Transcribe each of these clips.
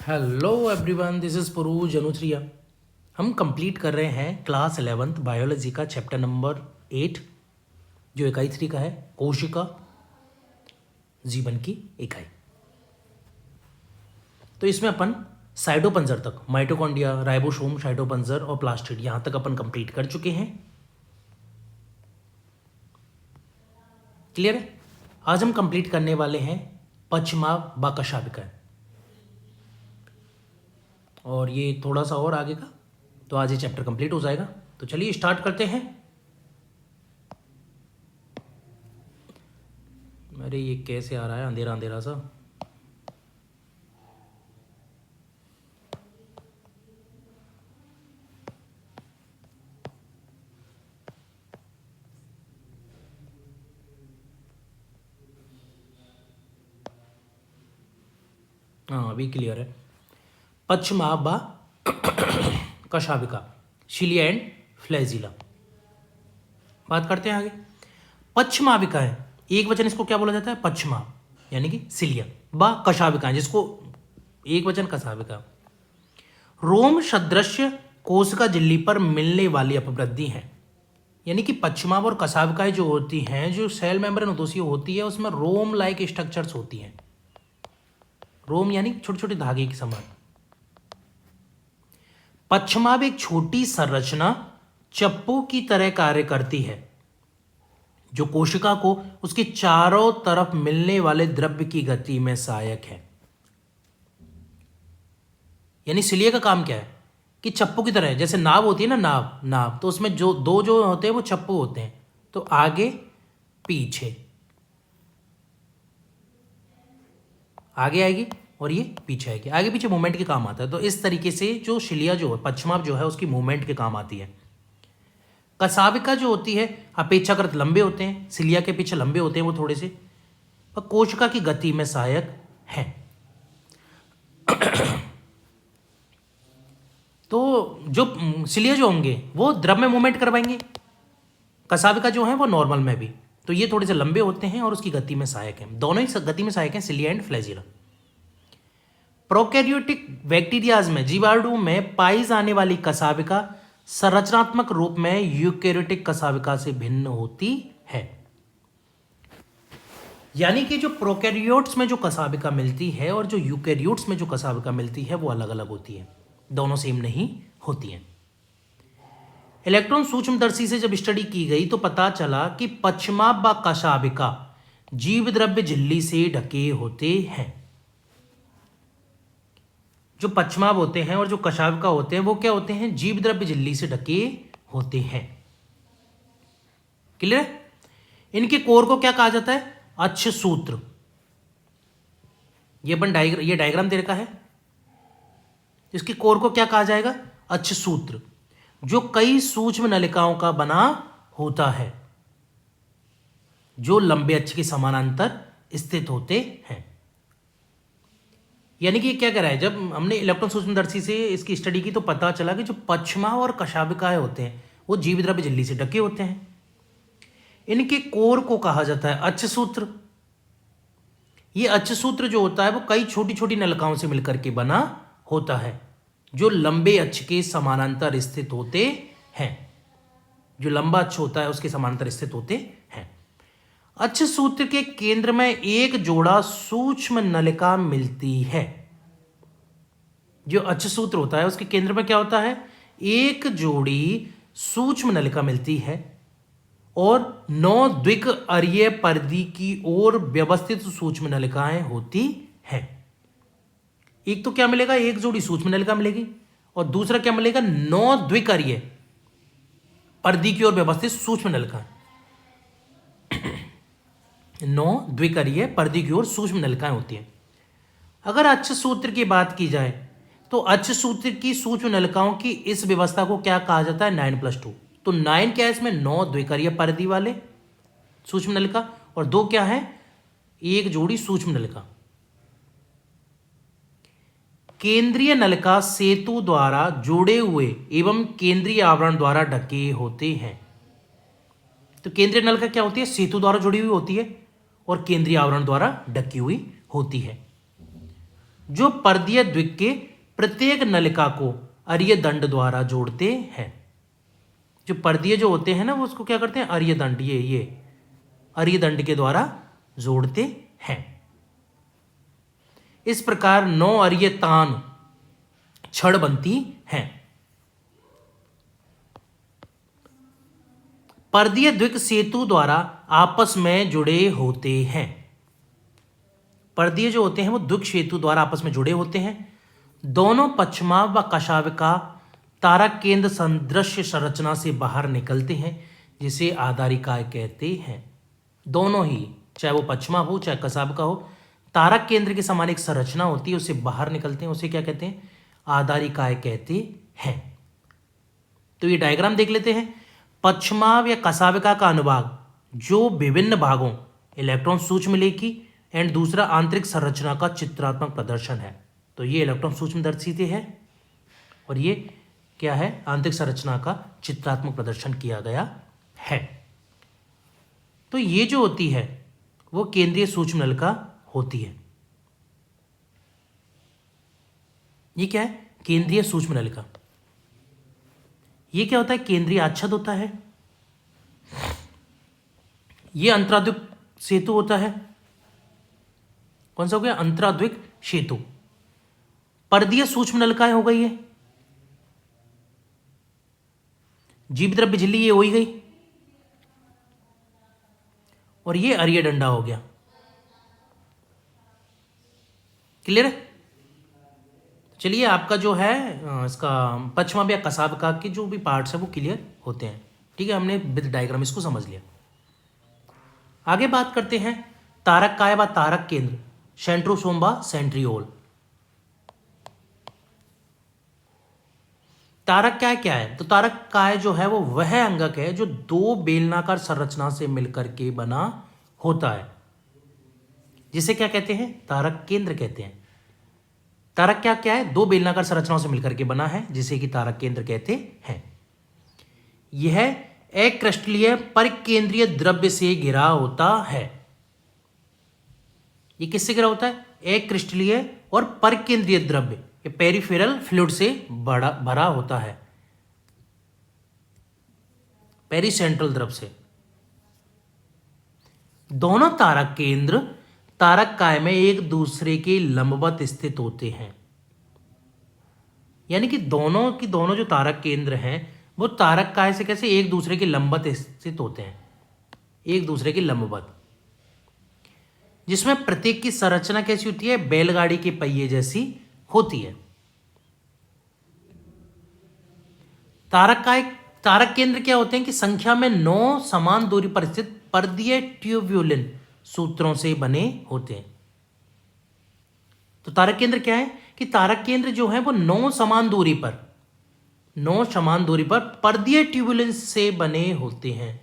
Hello everyone, this is पुरूज अनुश्रिया। हम complete कर रहे हैं क्लास 11th बायोलॉजी का चैप्टर नंबर 8, जो इकाई 3 का है, कोशिका जीवन की इकाई। तो इसमें अपन साइटोपंजर तक, माइटोकॉन्ड्रिया, राइबोसोम, साइटोपंजर और प्लास्टिड, यहाँ तक अपन कंप्लीट कर चुके हैं। क्लियर है? आज हम कंप्लीट करने वाले हैं पश्चिमाव व कशाभिका, और ये थोड़ा सा और आगे का, तो आज ये चैप्टर कंप्लीट हो जाएगा। तो चलिए स्टार्ट करते हैं। अरे ये कैसे आ रहा है अंधेरा अंधेरा सा। हाँ, अभी क्लियर है। पश्चिमाभा कशाभिका, शिलिया एंड फ्लैजिला। बात करते हैं आगे। पश्चिमाविका है, एक वचन इसको क्या बोला जाता है? पश्चिमा, यानी कि सिलिया। बा कशाभिका, जिसको एक वचन कशाभिका। रोम सदृश कोशिका झिल्ली पर मिलने वाली अपवृद्धि है, यानी कि पश्चिमाव और कशाभिकाएं जो होती हैं, जो सेल मेम्ब्रेन उद्देश्य होती है, उसमें रोम लाइक स्ट्रक्चर्स होती हैं। रोम यानी छोटे छोटे धागे के समान। पश्चिमाव एक छोटी संरचना चप्पू की तरह कार्य करती है, जो कोशिका को उसके चारों तरफ मिलने वाले द्रव्य की गति में सहायक है। यानी सिलिया का काम क्या है कि चप्पू की तरह है। जैसे नाव होती है ना, नाव तो उसमें जो दो जो होते हैं वो चप्पू होते हैं, तो आगे पीछे, आगे आएगी और ये पीछे आएगी, आगे पीछे मूवमेंट के काम आता है। तो इस तरीके से जो शिलिया जो है, पश्चिमाव जो है, उसकी मूवमेंट के काम आती है। कशाभिका जो होती है अपेक्षाकृत लंबे होते हैं, सिलिया के पीछे लंबे होते हैं वो थोड़े से, और कोशिका की गति में सहायक है। तो जो सिलिया जो होंगे वो द्रव में मूवमेंट करवाएंगे, कशाभिका जो है वो नॉर्मल में भी। तो ये थोड़े से लंबे होते हैं और उसकी गति में सहायक है, दोनों ही गति में सहायक हैं, cilia and flagella. Prokaryotic bacterias में, जीवाणु में पाई जाने वाली कशाभिका संरचनात्मक रूप में यूकैरियोटिक कशाभिका से भिन्न होती है। यानी कि जो प्रोकैरियोट्स में जो कशाभिका मिलती है और जो यूकैरियोट्स में जो कशाभिका मिलती है वो अलग अलग होती है, दोनों सेम नहीं होती हैं। इलेक्ट्रॉन सूक्ष्मदर्शी से जब स्टडी की गई तो पता चला कि पश्चिमाभ कशाभिका जीव द्रव्य झिल्ली से ढके होते हैं। जो पश्चिमाभ होते हैं और जो कशाभिका होते हैं वो क्या होते हैं? जीव द्रव्य झिल्ली से ढके होते हैं। क्लियर? इनके कोर को क्या कहा जाता है? अक्ष सूत्र। ये डायग्राम दे रखा है, इसके कोर को क्या कहा जाएगा? अक्ष सूत्र, जो कई सूक्ष्म नलिकाओं का बना होता है, जो लंबे अक्ष के समानांतर स्थित होते हैं। यानी कि क्या कह रहा है, जब हमने इलेक्ट्रॉन सूक्ष्मदर्शी से इसकी स्टडी की तो पता चला कि जो पश्चिमाव और कशाभिकाएं होते हैं वो जीव द्रव्य झिल्ली से ढके होते हैं। इनके कोर को कहा जाता है अक्ष सूत्र। ये अक्ष सूत्र जो होता है वो कई छोटी छोटी नलिकाओं से मिलकर के बना होता है, जो लंबे अक्ष के समानांतर स्थित होते हैं। जो लंबा अक्ष होता है उसके समानांतर स्थित होते हैं। अक्ष सूत्र के केंद्र में एक जोड़ा सूक्ष्म नलिका मिलती है। जो अक्ष सूत्र होता है उसके केंद्र में क्या होता है? एक जोड़ी सूक्ष्म नलिका मिलती है और 9 द्विकअरीय परिधि की ओर व्यवस्थित सूक्ष्म नलिकाएं होती हैं। एक तो क्या मिलेगा? एक जोड़ी सूक्ष्म नलिका मिलेगी, और दूसरा क्या मिलेगा? 9 द्विकअरीय परिधि की ओर व्यवस्थित सूक्ष्म नलिकाएं। 9 द्विकअरीय परिधि की ओर सूक्ष्म नलिकाएं होती हैं। अगर अक्ष सूत्र की बात की जाए तो अक्ष सूत्र की सूक्ष्म नलिकाओं की इस व्यवस्था को क्या कहा जाता है? 9+2। तो 9 क्या है इसमें? 9 द्विकअरीय परिधि वाले सूक्ष्म नलिका, और 2 क्या है? एक जोड़ी सूक्ष्म नलिका। केंद्रीय नलिका सेतु द्वारा जुड़े हुए एवं केंद्रीय आवरण द्वारा ढके होते हैं। तो केंद्रीय नलिका क्या होती है? सेतु द्वारा जुड़ी हुई होती है और केंद्रीय आवरण द्वारा ढकी हुई होती है। जो पर्दीय द्विक के प्रत्येक नलिका को अरीय दंड द्वारा जोड़ते हैं। जो पर्दीय जो होते हैं ना, वो उसको क्या करते हैं, अरीय दंड, ये अरीय दंड के द्वारा जोड़ते हैं। इस प्रकार 9 अरीय तान छड़ बनती हैं। पर्दीय द्विक सेतु द्वारा आपस में जुड़े होते हैं। पर्दीय जो होते हैं वो द्विक सेतु द्वारा आपस में जुड़े होते हैं। दोनों पश्चिमा व कशाविका तारक केंद्र सदृश संरचना से बाहर निकलते हैं, जिसे आधारिकाएं कहते हैं। दोनों ही, चाहे वो पश्चिमा हो चाहे कशाविका हो, तारक केंद्र के समान एक संरचना होती है, उससे बाहर निकलते हैं, उसे क्या कहते हैं, आधारिकाएं कहते हैं। तो ये डायग्राम देख लेते हैं। पश्चिमा या कशाविका का अनुभाग जो विभिन्न भागों इलेक्ट्रॉन सूक्ष्म लेखी एंड दूसरा आंतरिक संरचना का चित्रात्मक प्रदर्शन है। तो ये इलेक्ट्रॉन सूक्ष्मदर्शी है और ये क्या है, आंतरिक संरचना का चित्रात्मक प्रदर्शन किया गया है। तो ये जो होती है वो केंद्रीय सूक्ष्म नलिका होती है। ये क्या है, केंद्रीय सूक्ष्म नलिका। ये क्या होता है, केंद्रीय आच्छाद होता है। ये अंतराद्विक सेतु होता है। कौन सा हो गया, अंतराद्विक सेतु। पर्दीय सूक्ष्म नलिकाएं हो गई है। जीवद्रव्य झिल्ली ये हो ही गई, और ये अरीय डंडा हो गया। क्लियर है। चलिए, आपका जो है इसका पश्चिमा या कशाविका के जो भी पार्ट्स है वो क्लियर होते हैं। ठीक है, हमने विद डायग्राम इसको समझ लिया। आगे बात करते हैं तारक काय व तारक केंद्र, सेंट्रोसोम व सेंट्रियोल। तारक काय क्या है, तो तारक काय जो है वो वह अंगक है जो 2 बेलनाकार संरचना से मिलकर के बना होता है, जिसे क्या कहते हैं, तारक केंद्र कहते हैं। तारक क्या है, 2 बेलनाकार संरचनाओं से मिलकर के बना है, जिसे कि तारक केंद्र कहते हैं। यह एक क्रिस्टलीय परिकेंद्रीय द्रव्य से घिरा होता है। ये किससे घिरा होता है, एक क्रिस्टलीय और परिकेंद्रीय द्रव्य, ये पेरिफेरल फ्लूइड से भरा होता है, पेरिसेंट्रल द्रव्य से। दोनों तारक केंद्र तारक काय में एक दूसरे के लंबवत स्थित होते हैं। यानी कि दोनों जो तारक केंद्र हैं वो तारक काय से कैसे एक दूसरे के लंबवत स्थित होते हैं, एक दूसरे के लंबवत, जिसमें प्रत्येक की संरचना कैसी होती है, बैलगाड़ी के पहिए जैसी होती है। तारक केंद्र क्या होते हैं कि संख्या में 9 समान दूरी पर स्थित पर्दीय ट्यूब्यूलिन सूत्रों से बने होते हैं। तो तारक केंद्र क्या है कि तारक केंद्र जो है वो 9 समान दूरी पर पर्दीय ट्यूब्यूलिन से बने होते हैं।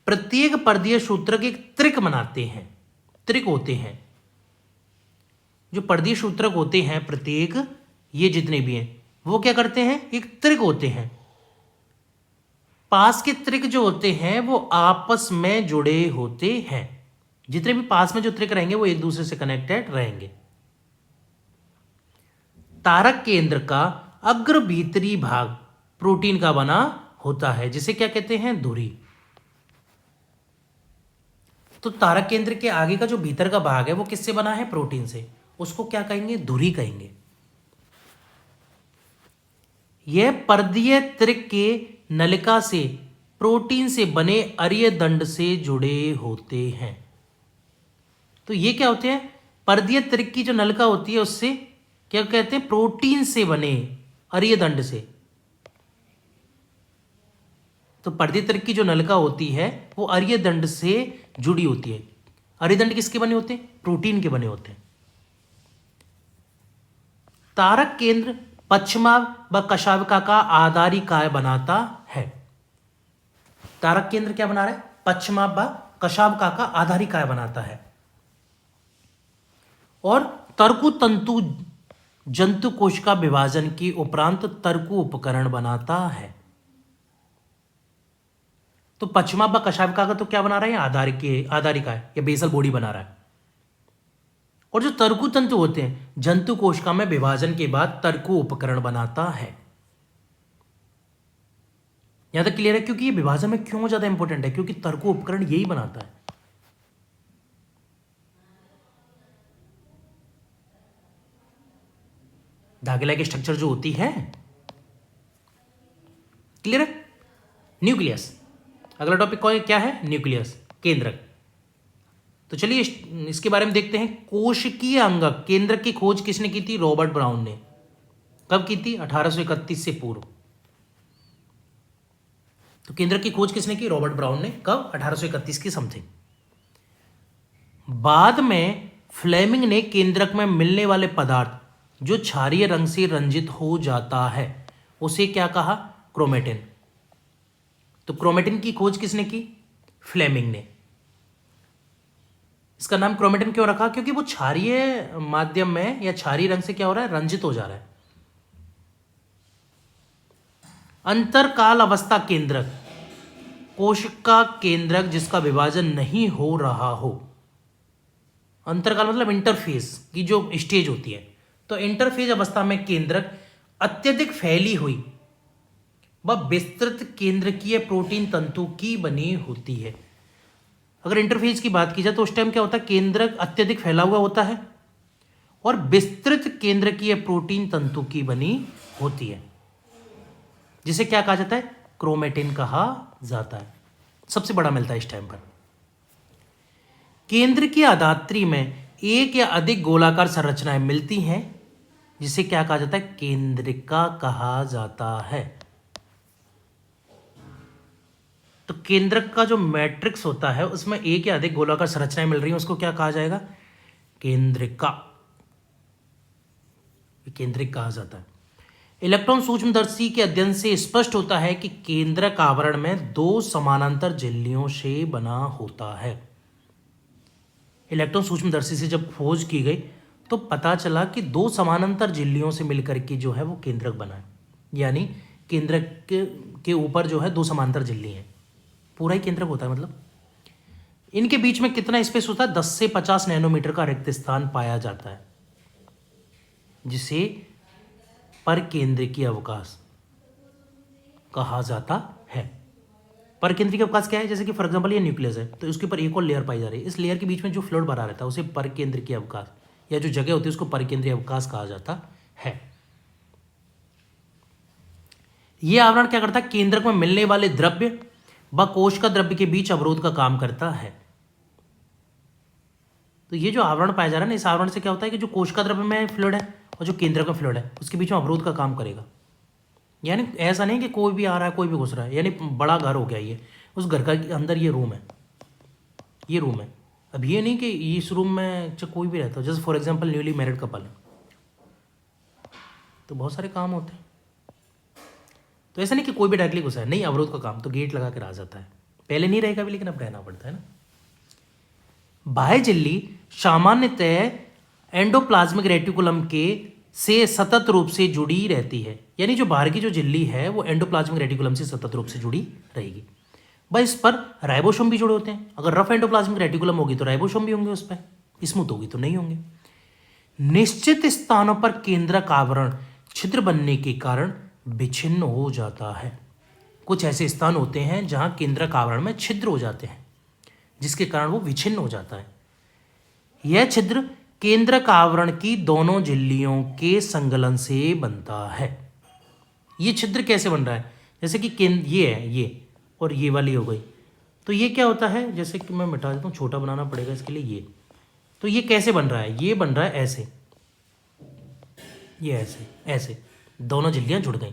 प्रत्येक पर्दीय सूत्रक एक त्रिक बनाते हैं, त्रिक होते हैं। जो पर्दीय सूत्रक होते हैं प्रत्येक, ये जितने भी हैं वो क्या करते हैं, एक त्रिक होते हैं। पास के त्रिक जो होते हैं वो आपस में जुड़े होते हैं। जितने भी पास में जो त्रिक रहेंगे वो एक दूसरे से कनेक्टेड रहेंगे। तारक केंद्र का अग्र भीतरी भाग प्रोटीन का बना होता है, जिसे क्या कहते हैं, धुरी। तो तारक केंद्र के आगे का जो भीतर का भाग है वो किससे बना है, प्रोटीन से। उसको क्या कहेंगे, धुरी कहेंगे। यह पर्दीय त्रिक के नलिका से प्रोटीन से बने अरीय दंड से जुड़े होते हैं। तो ये क्या होते हैं, पर्दीय त्रिक की जो नलिका होती है उससे क्या कहते हैं, प्रोटीन से बने अरीय दंड से। तो पर्दीय त्रिक की जो नलिका होती है वो अरीय दंड से जुड़ी होती है। अरीय दंड किसके बने होते हैं, प्रोटीन के बने होते हैं। तारक केंद्र पश्चिमा व कशाविका का आधारिकाय बनाता है। तारक केंद्र क्या बना रहा है, पश्चिमा व कशाविका का आधारिकाय बनाता है। और तर्कु तंतु जंतु कोशिका विभाजन के उपरांत तर्कु उपकरण बनाता है। तो पश्चिमा व कशाभिका का तो क्या बना रहा है, आधारिका है या बेसल बॉडी बना रहा है। और जो तर्कु तंतु होते हैं, जंतु कोशिका में विभाजन के बाद तर्कु उपकरण बनाता है। यहां तक क्लियर है? क्योंकि ये विभाजन में क्यों ज्यादा इंपॉर्टेंट है, क्योंकि तर्कु उपकरण यही बनाता है। धागे की स्ट्रक्चर जो होती है, क्लियर है? न्यूक्लियस। अगला टॉपिक क्या है? न्यूक्लियस, केंद्रक। तो चलिए इसके बारे में देखते हैं। कोशिकीय अंगक केंद्रक की खोज किसने की थी? रॉबर्ट ब्राउन ने। कब की थी? 1831 से पूर्व। तो केंद्रक की खोज किसने की? रॉबर्ट ब्राउन ने। कब? 1831 की समथिंग। बाद में फ्लेमिंग ने केंद्रक में मिलने वाले पदार्थ जो क्षारीय रंग से रंजित हो जाता है उसे क्या कहा? क्रोमेटिन। तो क्रोमेटिन की खोज किसने की? फ्लेमिंग ने। इसका नाम क्रोमेटिन क्यों रखा? क्योंकि वो क्षारीय माध्यम में या क्षारीय रंग से क्या हो रहा है? रंजित हो जा रहा है। अंतरकाल अवस्था केंद्रक, कोशिका केंद्रक जिसका विभाजन नहीं हो रहा हो। अंतरकाल मतलब इंटरफेज की जो स्टेज होती है। तो इंटरफेज अवस्था में केंद्रक अत्यधिक फैली हुई व विस्तृत केंद्रकीय प्रोटीन तंतु की बनी होती है। अगर इंटरफेज की बात की जाए तो उस टाइम क्या होता है? केंद्रक अत्यधिक फैला हुआ होता है और विस्तृत केंद्रकीय प्रोटीन तंतु की बनी होती है, जिसे क्या कहा जाता है? क्रोमेटिन कहा जाता है। सबसे बड़ा मिलता है इस टाइम पर। केंद्र की आधात्री में एक या अधिक गोलाकार संरचनाएं मिलती हैं, जिसे क्या कहा जाता है? केंद्रिका कहा जाता है। तो केंद्रक का जो मैट्रिक्स होता है उसमें एक या अधिक गोलाकार संरचनाएं मिल रही हैं, उसको क्या कहा जाएगा? केंद्रिका। केंद्रिक कहा जाता है। इलेक्ट्रॉन सूक्ष्मदर्शी के अध्ययन से स्पष्ट होता है कि केंद्रक आवरण में दो समानांतर झिल्लियों से बना होता है। इलेक्ट्रॉन सूक्ष्मदर्शी से जब खोज की गई तो पता चला कि दो समानांतर झिल्लियों से मिलकर के जो है वो केंद्रक बना है। यानी केंद्रक के ऊपर जो है दो समांतर झिल्ली हैं, पूरा ही केंद्रक होता है। मतलब इनके बीच में कितना स्पेस होता है? 10 से 50 नैनोमीटर का रिक्त स्थान पाया जाता है, जिसे परकेंद्रिकीय अवकाश कहा जाता है। परकेंद्रिकीय अवकाश क्या है? जैसे कि फॉर एग्जांपल ये न्यूक्लियस है तो उसके ऊपर एक और लेयर पाई जा रही है, इस लेयर के बीच में जो फ्लूइड भरा रहता है उसे परकेंद्रिकीय अवकाश या जो जगह होती है उसको परकेंद्रीय अवकाश कहा जाता है। यह आवरण क्या करता है? केंद्रक में मिलने वाले द्रव्य व कोश का द्रव्य के बीच अवरोध का काम करता है। तो ये जो आवरण पाया जा रहा है ना, इस आवरण से क्या होता है कि जो कोशिका द्रव्य में फ्लूइड है और जो केंद्रक में फ्लूइड है उसके बीच में अवरोध का काम करेगा। यानी ऐसा नहीं कि कोई भी आ रहा है कोई भी घुस रहा है, यानी बड़ा घर हो गया ये, उस घर का अंदर ये रूम है, ये रूम है। अब ये नहीं कि इस रूम में चाहे कोई भी रहता है, जैसे for example newly married couple है तो बहुत सारे काम होते हैं। तो ऐसा नहीं कि कोई भी डायरेक्टली घुसा है, नहीं, अवरोध का काम तो गेट लगा कर आ जाता है। पहले नहीं रहेगा भी लेकिन अब रहना पड़ता है ना। बाह्य झिल्ली सामान्यतः एंडोप्लाज्मिक रेटिकुलम के से सतत रूप से जुड़ी रहती है। यानी जो बाहर की जो झिल्ली है वो एंडोप्लाज्मिक रेटिकुलम से सतत रूप से जुड़ी रहेगी। बस इस पर राइबोसोम भी जुड़े होते हैं। अगर रफ एंडोप्लाज्मिक रेटिकुलम होगी तो राइबोसोम भी होंगे उस पर, स्मूथ होगी तो नहीं होंगे। निश्चित स्थानों पर केंद्रक आवरण छिद्र बनने के कारण विच्छिन्न हो जाता है। कुछ ऐसे स्थान होते हैं जहां केंद्रक आवरण में छिद्र हो जाते हैं, जिसके कारण वो विच्छिन्न हो जाता है। यह छिद्र केंद्रक आवरण की दोनों झिल्लियों के संगलन से बनता है। ये छिद्र कैसे बन रहा है? जैसे कि ये है, ये और ये वाली हो गई, तो ये क्या होता है? जैसे कि मैं मिटा देता हूँ, छोटा बनाना पड़ेगा इसके लिए। ये तो ये कैसे बन रहा है? ये बन रहा है ऐसे, ये ऐसे ऐसे दोनों झिल्लियां जुड़ गई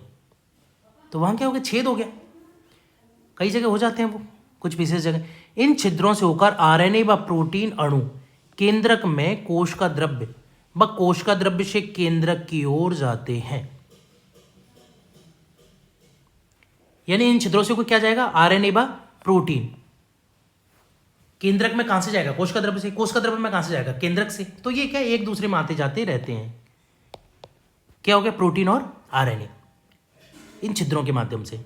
तो वहां क्या हो गया? छेद हो गया। कई जगह हो जाते हैं वो, कुछ विशेष जगह। इन छिद्रों से होकर आरएनए व प्रोटीन अणु केंद्रक में कोश का द्रव्य व कोश का द्रव्य से केंद्रक की ओर जाते हैं। यानी इन छिद्रों से कोई क्या जाएगा? आरएनए व प्रोटीन केंद्रक में कहां से जाएगा? कोश का द्रव्य से। कोश का द्रव्य में कहां से जाएगा? केंद्रक से। तो ये क्या एक दूसरे में आते जाते रहते हैं। क्या हो गया? प्रोटीन और आरएनए इन छिद्रों के माध्यम से।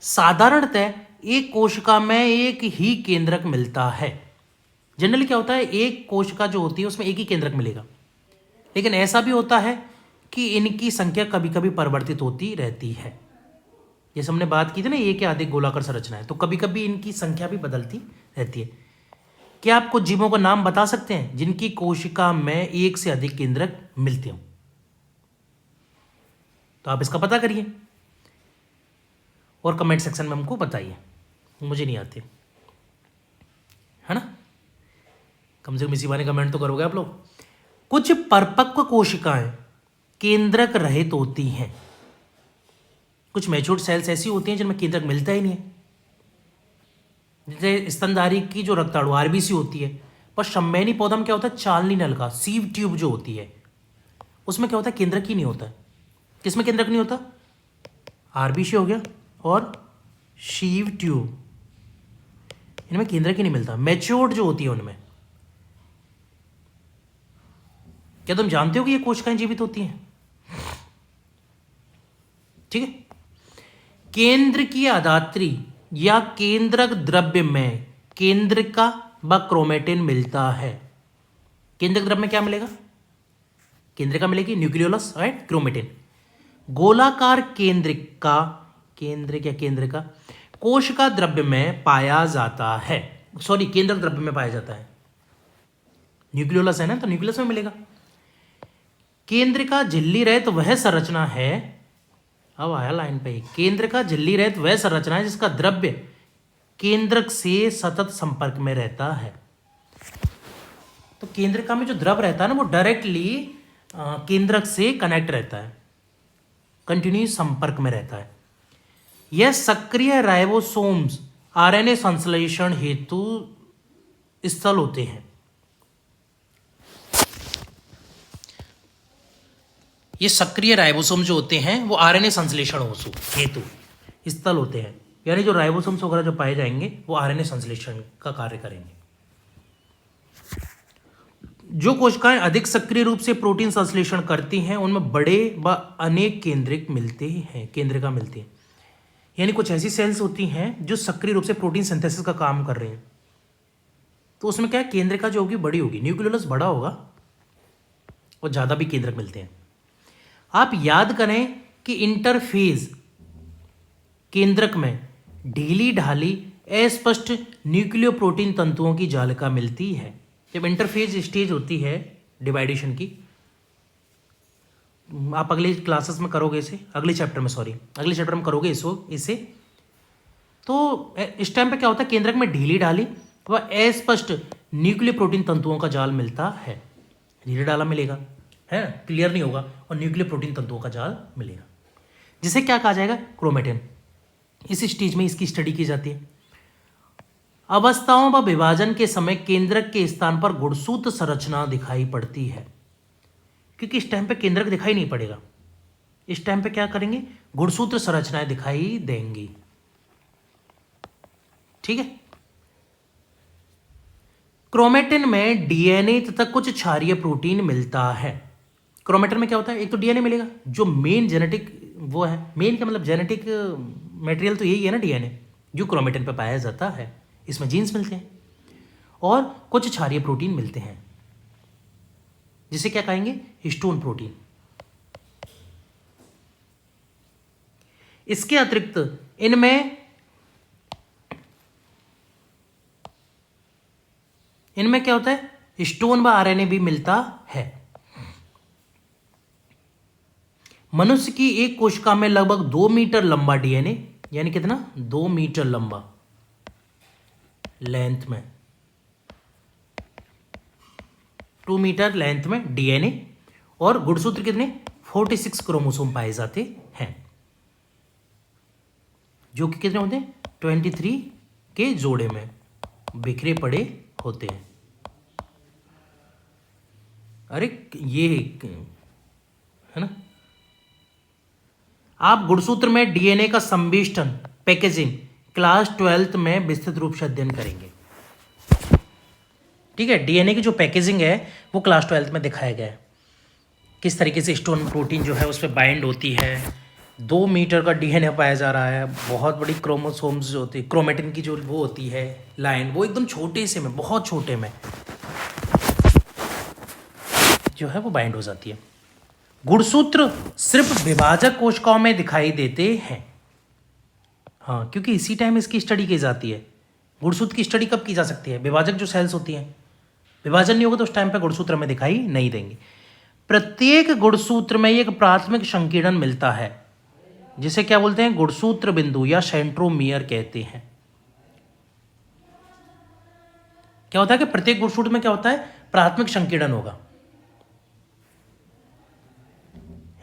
साधारणतः एक कोशिका में एक ही केंद्रक मिलता है। जनरली क्या होता है, एक कोशिका जो होती है उसमें एक ही केंद्रक मिलेगा, लेकिन ऐसा भी होता है कि इनकी संख्या कभी कभी परिवर्तित होती रहती है। जैसे हमने बात की थी ना, एक या अधिक गोलाकार संरचना है, तो कभी कभी इनकी संख्या भी बदलती रहती है। क्या आप कुछ जीवों का नाम बता सकते हैं जिनकी कोशिका में एक से अधिक केंद्रक मिलते हो? तो आप इसका पता करिए और कमेंट सेक्शन में हमको बताइए, मुझे नहीं आते, है ना। कम से कम इसी बारे कमेंट तो करोगे आप लोग। कुछ परिपक्व कोशिकाएं केंद्रक रहित होती हैं। कुछ मैच्योर्ड सेल्स ऐसी होती हैं जिनमें केंद्रक मिलता ही नहीं है। जैसे स्तनधारी की जो रक्ताणु आरबीसी होती है, पर सम्मैनी पौधा में क्या होता है, चालनी नल का सीव ट्यूब जो होती है उसमें क्या होता है, केंद्रक ही नहीं होता है। किसमें केंद्रक नहीं होता? आरबीसी हो गया और शीव ट्यूब, इनमें केंद्रक ही नहीं मिलता। मैच्योर्ड जो होती है उनमें। क्या तुम जानते हो कि ये कोशिकाएं जीवित होती हैं? ठीक है। केंद्र की अधात्री या केंद्रक द्रव्य में केंद्रिका व क्रोमेटिन मिलता है। केंद्रक द्रव्य में क्या मिलेगा? केंद्रिका मिलेगी, न्यूक्लियोलस, राइट, क्रोमेटिन। गोलाकार केंद्रिका, केंद्रिक या केंद्रिका कोशिका द्रव्य में पाया जाता है, सॉरी, केंद्रक द्रव्य में पाया जाता है। न्यूक्लियोलस है ना, तो न्यूक्लियस में मिलेगा। केंद्रिका झिल्ली रहित वह संरचना है, अब आया लाइन पे, केंद्रिका झिल्ली रहित वह संरचना है जिसका द्रव्य केंद्रक से सतत संपर्क में रहता है। तो केंद्रिका में जो द्रव रहता है ना, वो डायरेक्टली केंद्रक से कनेक्ट रहता है, कंटिन्यूस संपर्क में रहता है। यह सक्रिय राइबोसोम्स आरएनए संश्लेषण हेतु स्थल होते हैं। ये सक्रिय राइबोसोम जो होते हैं वो आरएनए संश्लेषण हेतु स्थल होते हैं, यानी जो राइबोसोम्स वगैरह जो पाए जाएंगे वो आरएनए संश्लेषण का कार्य करेंगे। जो कोशिकाएं अधिक सक्रिय रूप से प्रोटीन संश्लेषण करती हैं उनमें बड़े व अनेक केंद्रिक मिलते हैं, केंद्रिका मिलती हैं। यानी कुछ ऐसी सेल्स होती हैं जो सक्रिय रूप से प्रोटीन सिंथेसिस का काम कर रहे हैं, तो उसमें क्या है, केंद्रिका जो होगी बड़ी होगी, न्यूक्लियोलस बड़ा होगा और ज़्यादा भी केंद्रक मिलते हैं। आप याद करें कि इंटरफेज केंद्रक में ढीली ढाली अस्पष्ट न्यूक्लियो प्रोटीन तंतुओं की जालिका मिलती है। जब इंटरफेज स्टेज होती है डिवाइडेशन की, आप अगले क्लासेस में करोगे इसे, अगले चैप्टर में करोगे इसे। तो इस टाइम पे क्या होता है, केंद्रक में ढीली ढाली व अस्पष्ट न्यूक्लियो प्रोटीन तंतुओं का जाल मिलता है। ढीला ढाला मिलेगा, है, क्लियर नहीं होगा, और न्यूक्लियो प्रोटीन तंतुओं का जाल मिलेगा, जिसे क्या कहा जाएगा, क्रोमेटिन। इस स्टेज में इसकी स्टडी की जाती है। अवस्थाओं व विभाजन के समय केंद्रक के स्थान पर गुणसूत्र संरचना दिखाई पड़ती है, क्योंकि इस टाइम पे केंद्रक दिखाई नहीं पड़ेगा, इस टाइम पे क्या करेंगे, गुणसूत्र संरचनाएं दिखाई देंगी। ठीक है। क्रोमेटिन में डीएनए तथा कुछ क्षारीय प्रोटीन मिलता है। क्रोमेटिन में क्या होता है, एक तो डीएनए मिलेगा जो मेन जेनेटिक वो है, मेन का मतलब जेनेटिक मटेरियल तो यही है ना डीएनए, जो क्रोमेटिन पे पाया जाता है, इसमें जीन्स मिलते हैं, और कुछ क्षारीय प्रोटीन मिलते हैं जिसे क्या कहेंगे, हिस्टोन प्रोटीन। इसके अतिरिक्त इनमें क्या होता है, हिस्टोन व आरएनए भी मिलता है। मनुष्य की एक कोशिका में लगभग 2 मीटर लंबा डीएनए, यानी कितना, 2 मीटर लंबा लेंथ में, 2 मीटर लेंथ में डीएनए, और गुणसूत्र कितने, 46 क्रोमोसोम पाए जाते हैं, जो कि कितने होते हैं, 23 के जोड़े में बिखरे पड़े होते हैं। अरे ये है ना। आप गुणसूत्र में डीएनए का संविष्टन, पैकेजिंग क्लास 12th में विस्तृत रूप से अध्ययन करेंगे। ठीक है, डीएनए की जो पैकेजिंग है वो क्लास 12th में दिखाया गया है, किस तरीके से हिस्टोन प्रोटीन जो है उस पर बाइंड होती है, 2 मीटर का डीएनए पाया जा रहा है, बहुत बड़ी क्रोमोसोम्स जो होती है, क्रोमेटिन की जो वो होती है लाइन, वो एकदम छोटे से में, बहुत छोटे में जो है वो बाइंड हो जाती है। गुणसूत्र सिर्फ विभाजक कोशिकाओं में दिखाई देते हैं। हाँ, क्योंकि इसी टाइम इसकी स्टडी की जाती है। गुणसूत्र की स्टडी कब की जा सकती है? विभाजक जो सेल्स होती हैं, विभाजन नहीं होगा तो उस टाइम पे गुणसूत्र हमें दिखाई नहीं देंगे। प्रत्येक गुणसूत्र में एक प्राथमिक संकीर्ण मिलता है, जिसे क्या बोलते हैं? गुणसूत्र बिंदु या सेंट्रोमियर कहते हैं। क्या होता है कि प्रत्येक गुणसूत्र में क्या होता है? प्राथमिक संकीर्ण होगा,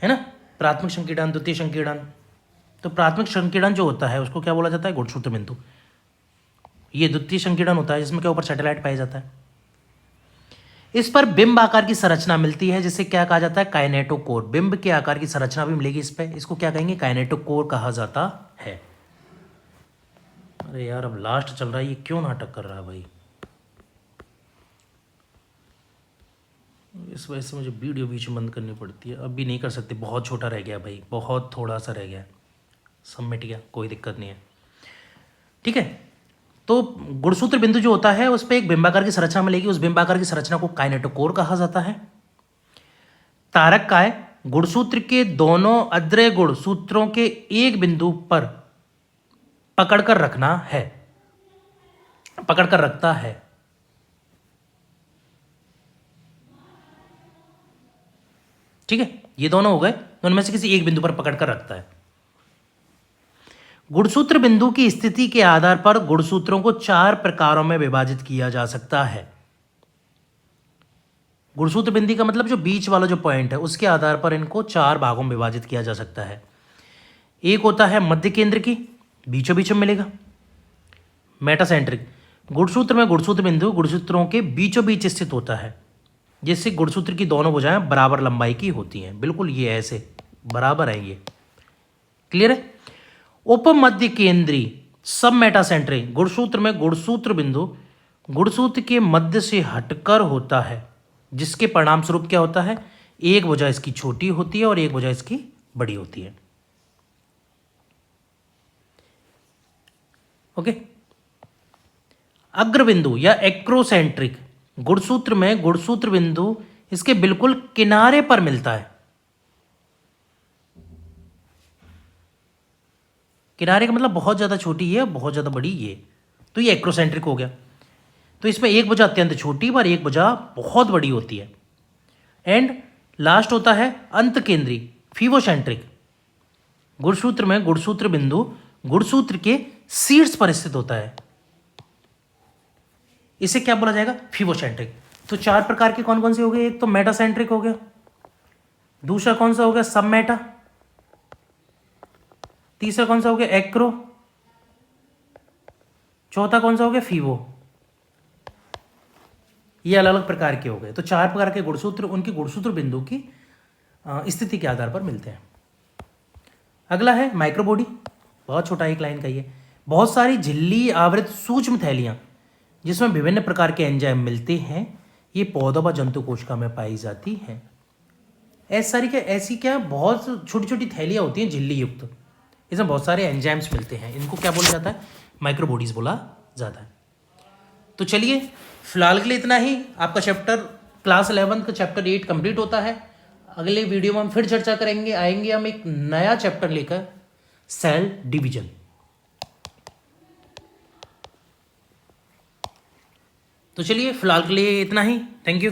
है ना? प्राथमिक संकीर्ण, द्वितीय संकीर्ण। तो प्राथमिक संकीर्ण जो होता है उसको क्या बोला जाता है? गुणसूत्र बिंदु। ये द्वितीय संकीर्ण होता है जिसमें क्या ऊपर सैटेलाइट पाया जाता है। इस पर बिंब आकार की संरचना मिलती है, जिसे क्या कहा जाता है? काइनेटोकोर। बिंब के आकार की संरचना भी मिलेगी इस पे, इसको क्या कहेंगे? काइनेटोकोर कहा जाता है। अरे यार अब लास्ट चल रहा है, ये क्यों नाटक कर रहा है भाई? इस वजह से मुझे वीडियो बीच में बंद करनी पड़ती है। अब भी नहीं कर सकते, बहुत छोटा रह गया भाई, बहुत थोड़ा सा रह गया। सब मिट गया, कोई दिक्कत नहीं है, ठीक है। तो गुणसूत्र बिंदु जो होता है उस पर एक बिंबाकार की संरचना मिलेगी, उस बिंबाकार की संरचना को काइनेटोकोर कहा जाता है। तारक काय गुणसूत्र के दोनों अद्रय गुणसूत्रों के एक बिंदु पर पकड़कर रखना है, पकड़कर रखता है। ठीक है, ये दोनों हो गए, उनमें से किसी एक बिंदु पर पकड़कर रखता है। गुणसूत्र बिंदु की स्थिति के आधार पर गुणसूत्रों को 4 प्रकारों में विभाजित किया जा सकता है। गुणसूत्र बिंदु का मतलब जो बीच वाला जो पॉइंट है उसके आधार पर इनको 4 भागों में विभाजित किया जा सकता है। एक होता है मध्य केंद्र की, बीचों बीच में मिलेगा, मेटासेंट्रिक। गुणसूत्र में गुणसूत्र बिंदु गुणसूत्रों के बीचों बीच स्थित होता है, जिससे गुणसूत्र की दोनों भुजाएं बराबर लंबाई की होती हैं। बिल्कुल ये ऐसे बराबर है, ये क्लियर है। उपमध्य केंद्री सब मेटासेंट्रिक गुणसूत्र में गुणसूत्र बिंदु गुणसूत्र के मध्य से हटकर होता है, जिसके परिणाम स्वरूप क्या होता है? एक भुजा इसकी छोटी होती है और एक भुजा इसकी बड़ी होती है। ओके। अग्रबिंदु या एक्रोसेंट्रिक गुणसूत्र में गुणसूत्र बिंदु इसके बिल्कुल किनारे पर मिलता है। किनारे का मतलब बहुत ज़्यादा छोटी है, बहुत ज़्यादा बड़ी ये, तो ये एक्रोसेंट्रिक हो गया। तो इसमें एक भुजा अत्यंत छोटी और एक भुजा बहुत बड़ी होती है। एंड लास्ट होता है अंत केंद्री फीवोसेंट्रिक गुणसूत्र में गुणसूत्र बिंदु गुणसूत्र के शीर्ष पर स्थित होता है, इसे क्या बोला जाएगा? फीवोसेंट्रिक। तो 4 प्रकार के कौन कौन से हो गए? एक तो मेटासेंट्रिक हो गया, दूसरा कौन सा हो गया? सब मेटा, तीसरा कौन सा हो गया? एक्रो, चौथा कौन सा हो गया? फीवो। ये अलग अलग प्रकार के हो गए। तो 4 प्रकार के गुणसूत्र उनके गुणसूत्र बिंदु की स्थिति के आधार पर मिलते हैं। अगला है माइक्रोबॉडी, बहुत छोटा एक लाइन का ये। बहुत सारी झिल्ली आवृत सूक्ष्म थैलियां जिसमें विभिन्न प्रकार के एंजाइम मिलते हैं, ये पौधों व जंतु कोशिका में पाई जाती हैं। ऐसी क्या बहुत छोटी छोटी थैलियां होती हैं झिल्ली युक्त, इसमें बहुत सारे एंजाइम्स मिलते हैं, इनको क्या बोला जाता है? माइक्रोबॉडीज बोला जाता है। तो चलिए फिलहाल के लिए इतना ही। आपका चैप्टर क्लास 11 का चैप्टर 8 कंप्लीट होता है। अगले वीडियो में हम फिर चर्चा करेंगे, आएंगे हम एक नया चैप्टर लेकर, सेल डिवीजन। तो चलिए फिलहाल के लिए इतना ही। Thank you.